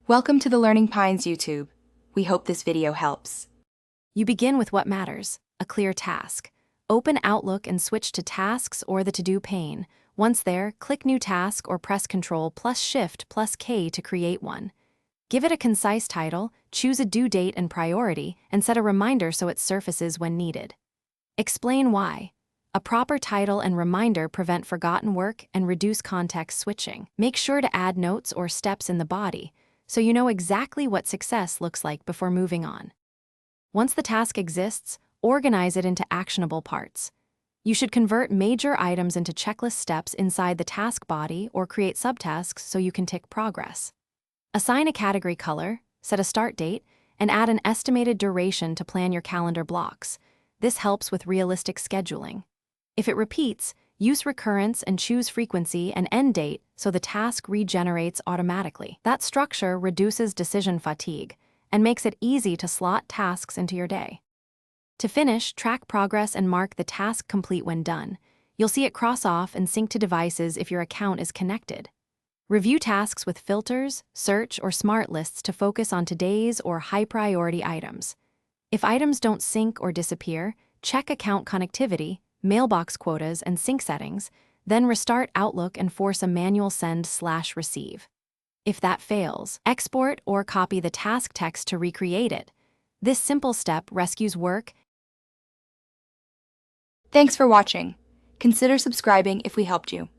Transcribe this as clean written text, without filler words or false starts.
Welcome to the Learning Pines YouTube. We hope this video helps. You begin with what matters, a clear task. Open Outlook and switch to Tasks or the To-Do pane. Once there, click New Task or press Ctrl plus Shift plus K to create one. Give it a concise title, choose a due date and priority, and set a reminder so it surfaces when needed. Explain why. A proper title and reminder prevent forgotten work and reduce context switching. Make sure to add notes or steps in the body, so you know exactly what success looks like before moving on. Once the task exists, organize it into actionable parts. You should convert major items into checklist steps inside the task body or create subtasks so you can tick progress. Assign a category color, set a start date, and add an estimated duration to plan your calendar blocks. This helps with realistic scheduling. If it repeats, use recurrence and choose frequency and end date so the task regenerates automatically. That structure reduces decision fatigue and makes it easy to slot tasks into your day. To finish, track progress and mark the task complete when done. You'll see it cross off and sync to devices if your account is connected. Review tasks with filters, search, or smart lists to focus on today's or high-priority items. If items don't sync or disappear, check account connectivity, mailbox quotas, and sync settings, then restart Outlook and force a manual send/receive. If that fails, export or copy the task text to recreate it. This simple step rescues work. Thanks for watching. Consider subscribing if we helped you.